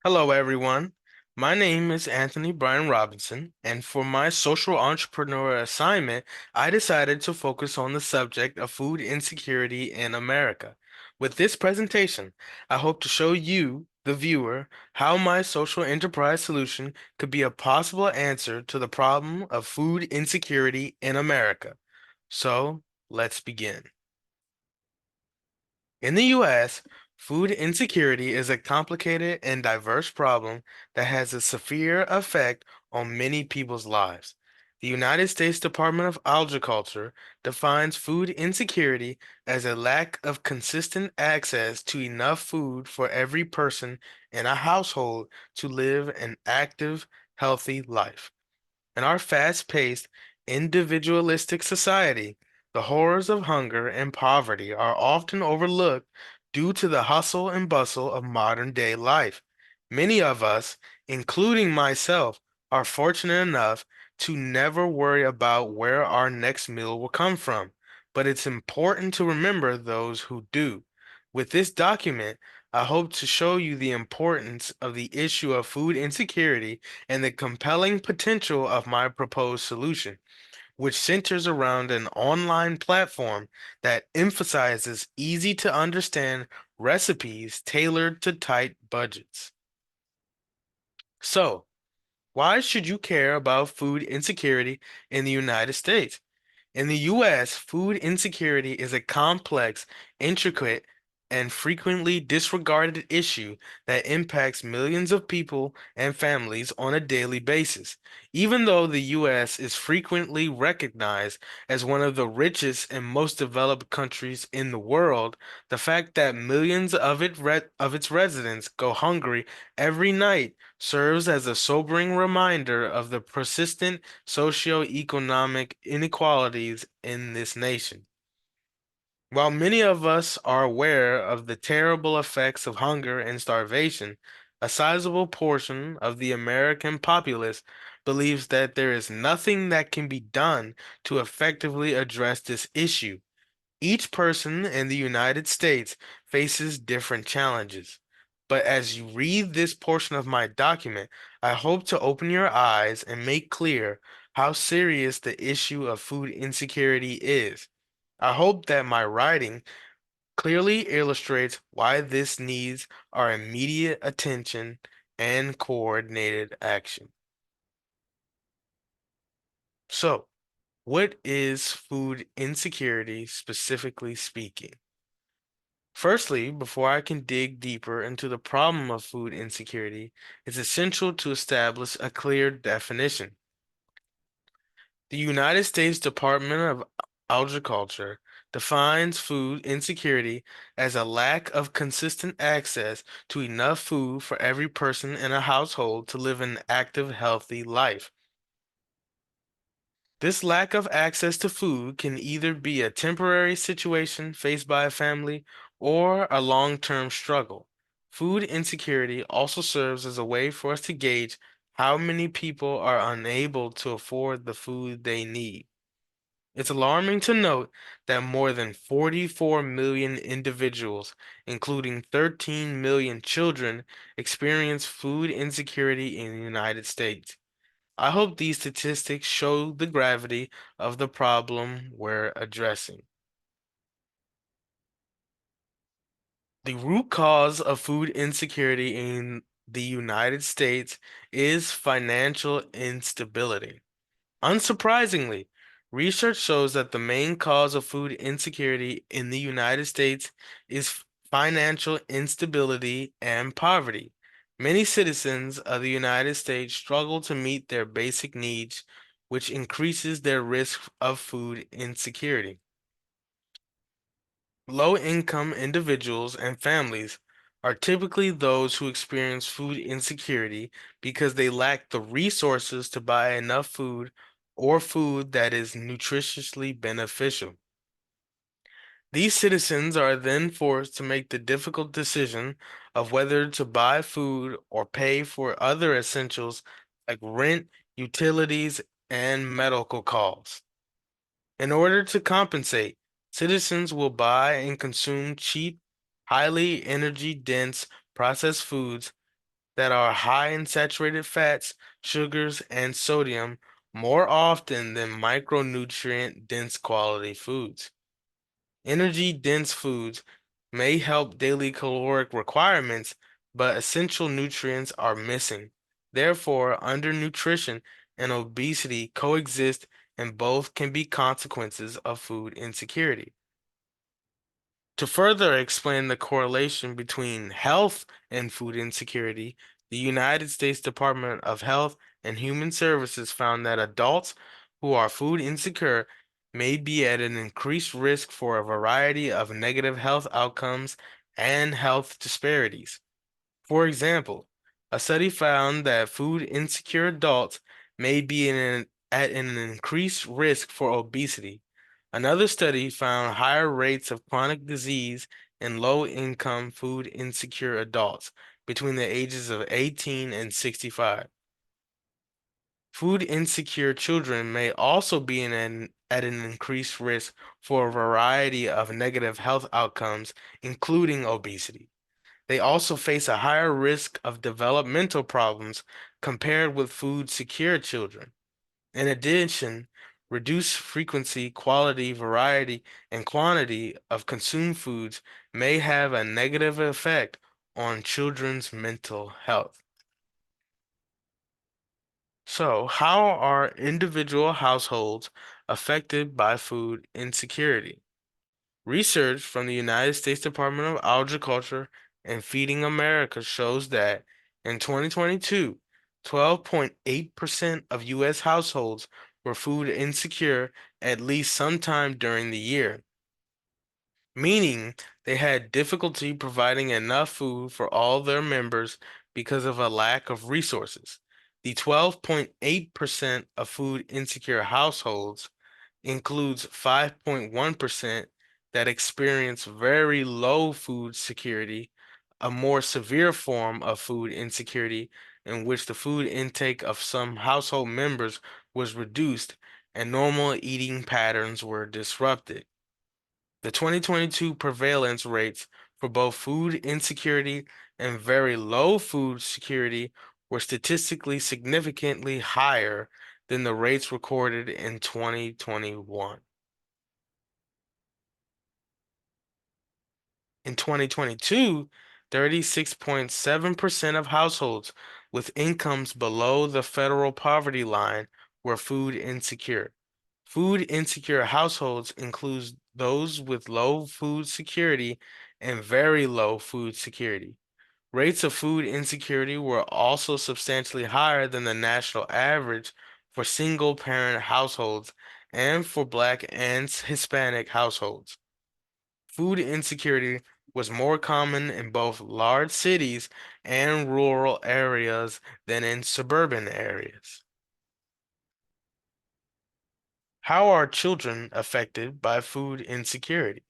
Hello, everyone. My name is Anthony Brian Robinson, and for my social entrepreneur assignment, I decided to focus on the subject of food insecurity in America. With this presentation, I hope to show you, the viewer, how my social enterprise solution could be a possible answer to the problem of food insecurity in America. So, let's begin. In the US, food insecurity is a complicated and diverse problem that has a severe effect on many people's lives. The United States Department of Agriculture defines food insecurity as a lack of consistent access to enough food for every person in a household to live an active, healthy life. In our fast-paced, individualistic society, the horrors of hunger and poverty are often overlooked due to the hustle and bustle of modern-day life. Many of us, including myself, are fortunate enough to never worry about where our next meal will come from, but it's important to remember those who do. With this document, I hope to show you the importance of the issue of food insecurity and the compelling potential of my proposed solution, which centers around an online platform that emphasizes easy to understand recipes tailored to tight budgets. So, why should you care about food insecurity in the United States? In the US, food insecurity is a complex, intricate, and frequently disregarded issue that impacts millions of people and families on a daily basis. Even though the US is frequently recognized as one of the richest and most developed countries in the world, the fact that millions of its residents go hungry every night serves as a sobering reminder of the persistent socioeconomic inequalities in this nation. While many of us are aware of the terrible effects of hunger and starvation, a sizable portion of the American populace believes that there is nothing that can be done to effectively address this issue. Each person in the United States faces different challenges. But as you read this portion of my document, I hope to open your eyes and make clear how serious the issue of food insecurity is. I hope that my writing clearly illustrates why this needs our immediate attention and coordinated action. So, what is food insecurity specifically speaking? Firstly, before I can dig deeper into the problem of food insecurity, it's essential to establish a clear definition. The United States Department of Agriculture defines food insecurity as a lack of consistent access to enough food for every person in a household to live an active, healthy life. This lack of access to food can either be a temporary situation faced by a family or a long-term struggle. Food insecurity also serves as a way for us to gauge how many people are unable to afford the food they need. It's alarming to note that more than 44 million individuals, including 13 million children, experience food insecurity in the United States. I hope these statistics show the gravity of the problem we're addressing. The root cause of food insecurity in the United States is financial instability. Unsurprisingly, research shows that the main cause of food insecurity in the United States is financial instability and poverty. Many citizens of the United States struggle to meet their basic needs, which increases their risk of food insecurity. Low-income individuals and families are typically those who experience food insecurity because they lack the resources to buy enough food or food that is nutritiously beneficial. These citizens are then forced to make the difficult decision of whether to buy food or pay for other essentials like rent, utilities, and medical costs. In order to compensate, citizens will buy and consume cheap, highly energy dense processed foods that are high in saturated fats, sugars, and sodium more often than micronutrient dense quality foods. Energy dense foods may help daily caloric requirements, but essential nutrients are missing. Therefore, undernutrition and obesity coexist, and both can be consequences of food insecurity. To further explain the correlation between health and food insecurity, the United States Department of Health and Human Services found that adults who are food insecure may be at an increased risk for a variety of negative health outcomes and health disparities. For example, a study found that food insecure adults may be at an increased risk for obesity. Another study found higher rates of chronic disease in low income food insecure adults between the ages of 18 and 65. Food insecure children may also be at an increased risk for a variety of negative health outcomes, including obesity. They also face a higher risk of developmental problems compared with food secure children. In addition, reduced frequency, quality, variety, and quantity of consumed foods may have a negative effect on children's mental health. So, how are individual households affected by food insecurity? Research from the United States Department of Agriculture and Feeding America shows that in 2022, 12.8% of U.S. households were food insecure at least sometime during the year, meaning they had difficulty providing enough food for all their members because of a lack of resources. The 12.8% of food insecure households includes 5.1% that experience very low food security, a more severe form of food insecurity in which the food intake of some household members was reduced and normal eating patterns were disrupted. The 2022 prevalence rates for both food insecurity and very low food security were statistically significantly higher than the rates recorded in 2021. In 2022, 36.7% of households with incomes below the federal poverty line were food insecure. Food insecure households includes those with low food security and very low food security. Rates of food insecurity were also substantially higher than the national average for single parent households and for Black and Hispanic households. Food insecurity was more common in both large cities and rural areas than in suburban areas. How are children affected by food insecurity?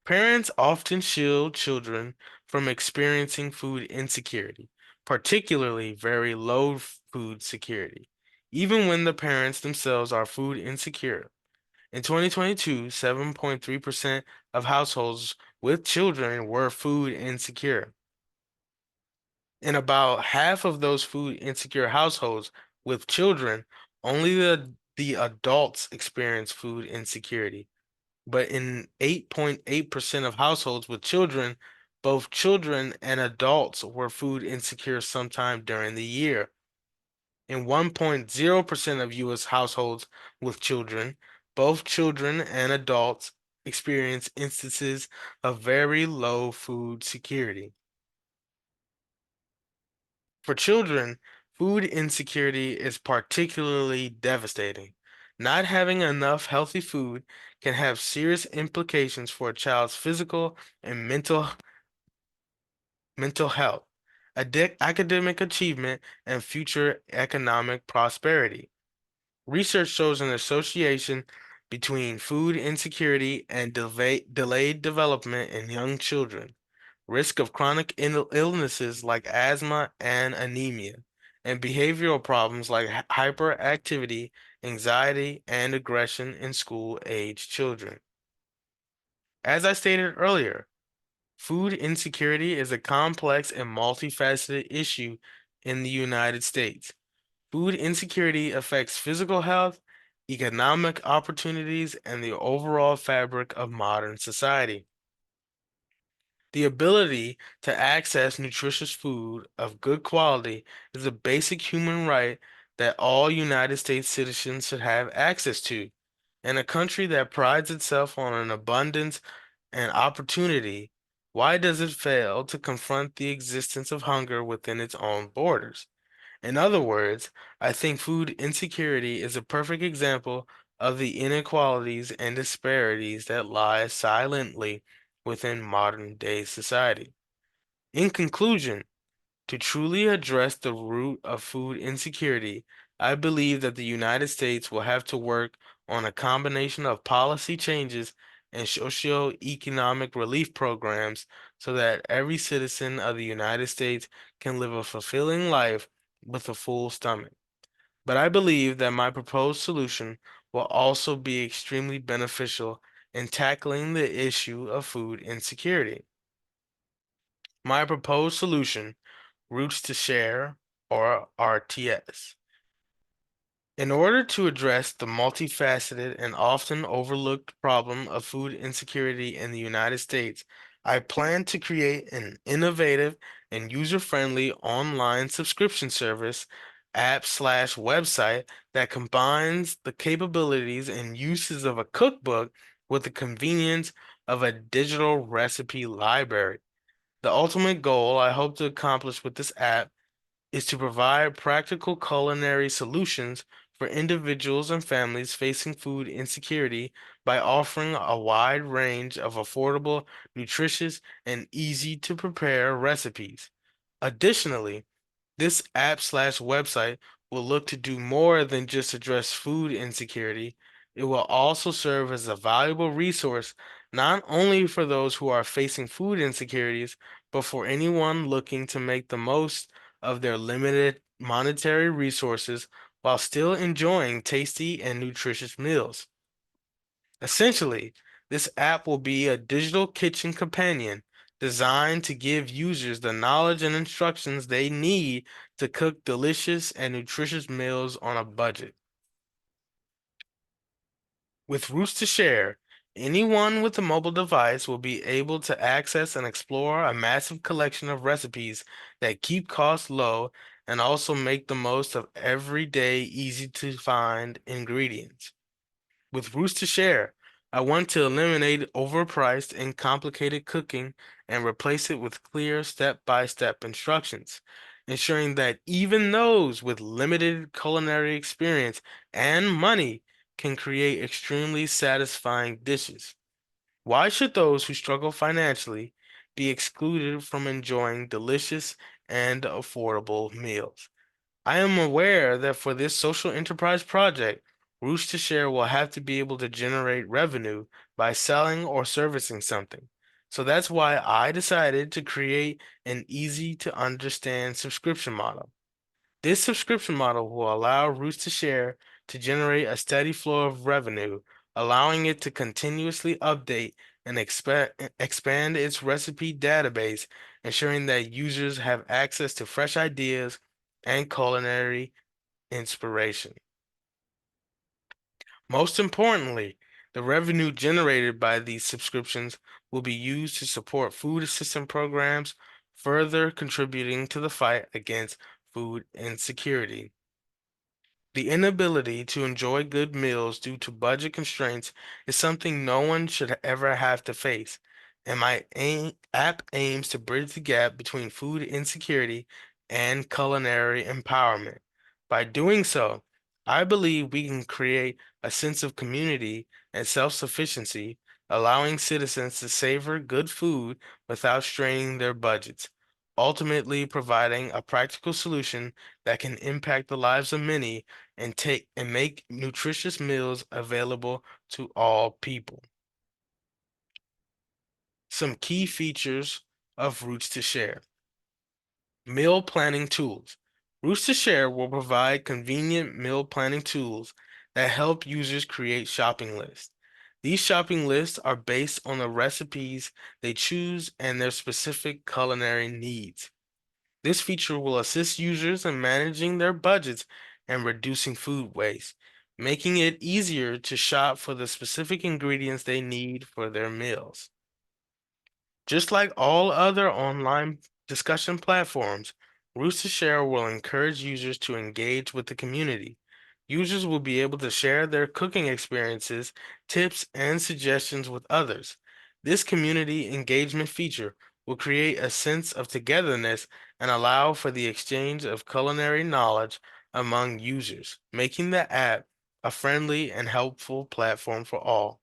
Parents often shield children from experiencing food insecurity, particularly very low food security, even when the parents themselves are food insecure. In 2022, 7.3% of households with children were food insecure. In about half of those food insecure households with children, only the adults experience food insecurity. But in 8.8% of households with children, both children and adults were food insecure sometime during the year. In 1.0% of U.S. households with children, both children and adults experience instances of very low food security. For children, food insecurity is particularly devastating. Not having enough healthy food can have serious implications for a child's physical and mental health, academic achievement, and future economic prosperity. Research shows an association between food insecurity and delayed development in young children, risk of chronic illnesses like asthma and anemia, and behavioral problems like hyperactivity, anxiety, and aggression in school-age children. As I stated earlier, Food insecurity is a complex and multifaceted issue in the United States. Food insecurity affects physical health, economic opportunities, and the overall fabric of modern society. The ability to access nutritious food of good quality is a basic human right that all United States citizens should have access to. In a country that prides itself on an abundance and opportunity, why does it fail to confront the existence of hunger within its own borders? In other words, I think food insecurity is a perfect example of the inequalities and disparities that lie silently within modern day society. In conclusion, to truly address the root of food insecurity, I believe that the United States will have to work on a combination of policy changes and socio-economic relief programs so that every citizen of the United States can live a fulfilling life with a full stomach. But I believe that my proposed solution will also be extremely beneficial in tackling the issue of food insecurity. My proposed solution, Roots to Share, or RTS. In order to address the multifaceted and often overlooked problem of food insecurity in the United States, I plan to create an innovative and user-friendly online subscription service app/website that combines the capabilities and uses of a cookbook with the convenience of a digital recipe library. The ultimate goal I hope to accomplish with this app is to provide practical culinary solutions for individuals and families facing food insecurity by offering a wide range of affordable, nutritious, and easy to prepare recipes. Additionally, this app/website will look to do more than just address food insecurity. It will also serve as a valuable resource not only for those who are facing food insecurities, but for anyone looking to make the most of their limited monetary resources while still enjoying tasty and nutritious meals. Essentially, this app will be a digital kitchen companion designed to give users the knowledge and instructions they need to cook delicious and nutritious meals on a budget. With Roots to Share, anyone with a mobile device will be able to access and explore a massive collection of recipes that keep costs low and also make the most of everyday, easy to find ingredients. With Roots to Share, I want to eliminate overpriced and complicated cooking and replace it with clear step-by-step instructions, ensuring that even those with limited culinary experience and money can create extremely satisfying dishes. Why should those who struggle financially be excluded from enjoying delicious and affordable meals? I am aware that for this social enterprise project, Roots to Share will have to be able to generate revenue by selling or servicing something. So that's why I decided to create an easy to understand subscription model. This subscription model will allow Roots to Share to generate a steady flow of revenue, allowing it to continuously update and expand its recipe database, ensuring that users have access to fresh ideas and culinary inspiration. Most importantly, the revenue generated by these subscriptions will be used to support food assistance programs, further contributing to the fight against food insecurity. The inability to enjoy good meals due to budget constraints is something no one should ever have to face, and my app aims to bridge the gap between food insecurity and culinary empowerment. By doing so, I believe we can create a sense of community and self-sufficiency, allowing citizens to savor good food without straining their budgets, ultimately providing a practical solution that can impact the lives of many and make nutritious meals available to all people. Some key features of Roots to Share. Meal planning tools. Roots to Share will provide convenient meal planning tools that help users create shopping lists. These shopping lists are based on the recipes they choose and their specific culinary needs. This feature will assist users in managing their budgets and reducing food waste, making it easier to shop for the specific ingredients they need for their meals. Just like all other online discussion platforms, Rooster Share will encourage users to engage with the community. Users will be able to share their cooking experiences, tips, and suggestions with others. This community engagement feature will create a sense of togetherness and allow for the exchange of culinary knowledge among users, making the app a friendly and helpful platform for all.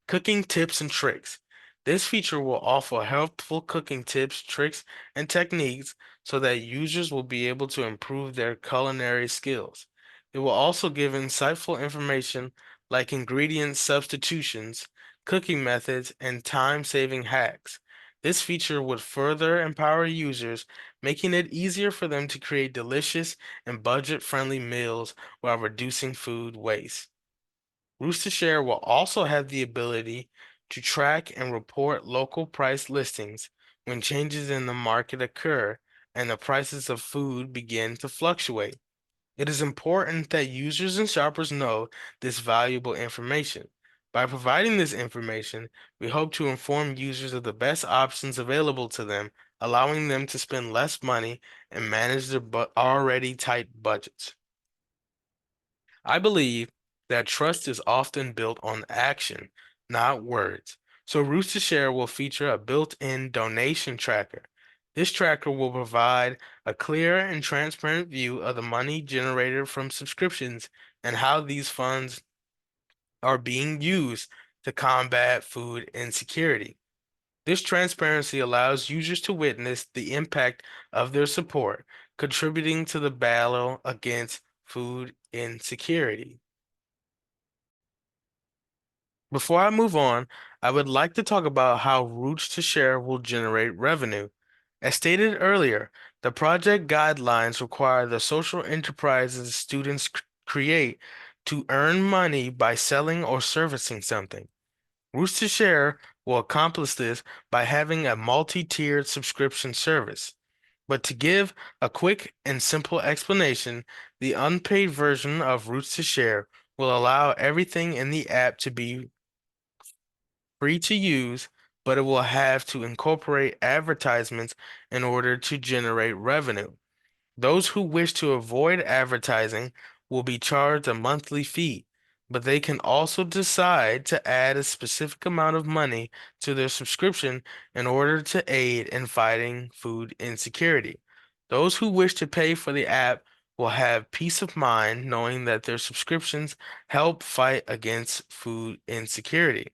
Cooking tips and tricks. This feature will offer helpful cooking tips, tricks, and techniques so that users will be able to improve their culinary skills. It will also give insightful information like ingredient substitutions, cooking methods, and time-saving hacks. This feature would further empower users, making it easier for them to create delicious and budget-friendly meals while reducing food waste. Roostershare will also have the ability to track and report local price listings when changes in the market occur and the prices of food begin to fluctuate. It is important that users and shoppers know this valuable information. By providing this information, we hope to inform users of the best options available to them, allowing them to spend less money and manage their already tight budgets. I believe that trust is often built on action, not words. So Rooster Share will feature a built-in donation tracker. This tracker will provide a clear and transparent view of the money generated from subscriptions and how these funds are being used to combat food insecurity. This transparency allows users to witness the impact of their support, contributing to the battle against food insecurity. Before I move on, I would like to talk about how Roots to Share will generate revenue. As stated earlier, the project guidelines require the social enterprises students create to earn money by selling or servicing something. Roots to Share will accomplish this by having a multi-tiered subscription service. But to give a quick and simple explanation, the unpaid version of Roots to Share will allow everything in the app to be free to use, but it will have to incorporate advertisements in order to generate revenue. Those who wish to avoid advertising will be charged a monthly fee, but they can also decide to add a specific amount of money to their subscription in order to aid in fighting food insecurity. Those who wish to pay for the app will have peace of mind knowing that their subscriptions help fight against food insecurity.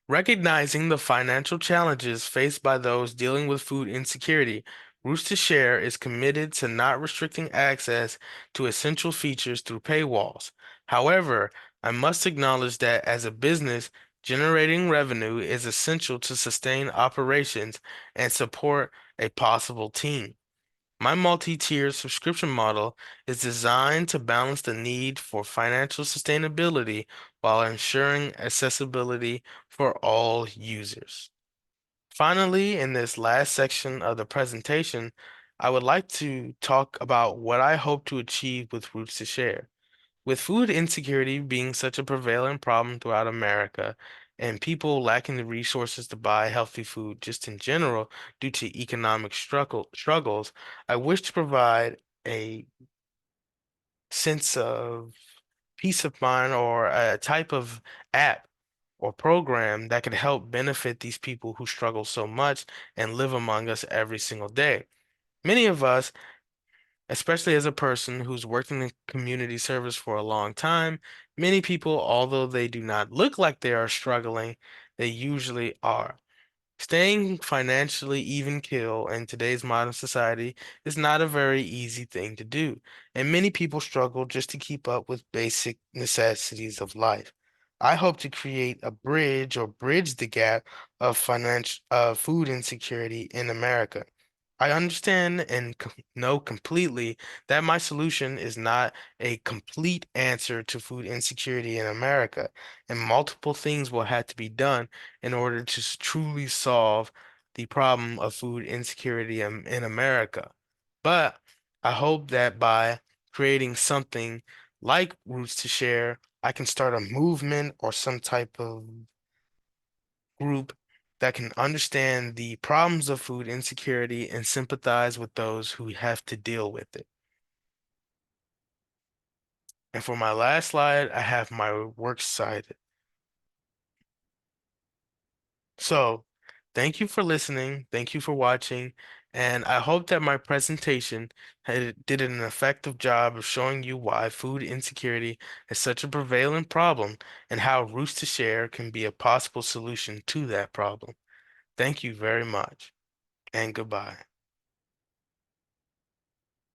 Recognizing the financial challenges faced by those dealing with food insecurity, Rooster Share is committed to not restricting access to essential features through paywalls. However, I must acknowledge that as a business, generating revenue is essential to sustain operations and support a possible team. My multi-tiered subscription model is designed to balance the need for financial sustainability while ensuring accessibility for all users. Finally, in this last section of the presentation, I would like to talk about what I hope to achieve with Roots to Share. With food insecurity being such a prevalent problem throughout America and people lacking the resources to buy healthy food just in general due to economic struggles, I wish to provide a sense of peace of mind or a type of app or program that could help benefit these people who struggle so much and live among us every single day. Many of us, especially as a person who's worked in community service for a long time, many people, although they do not look like they are struggling, they usually are. Staying financially even keel in today's modern society is not a very easy thing to do, and many people struggle just to keep up with basic necessities of life. I hope to create a bridge or bridge the gap of food insecurity in America. I understand and know completely that my solution is not a complete answer to food insecurity in America, and multiple things will have to be done in order to truly solve the problem of food insecurity in America. But I hope that by creating something like Roots to Share, I can start a movement or some type of group that can understand the problems of food insecurity and sympathize with those who have to deal with it. And for my last slide, I have my works cited. So, thank you for listening. Thank you for watching. And I hope that my presentation did an effective job of showing you why food insecurity is such a prevalent problem and how Roots to Share can be a possible solution to that problem. Thank you very much, and goodbye.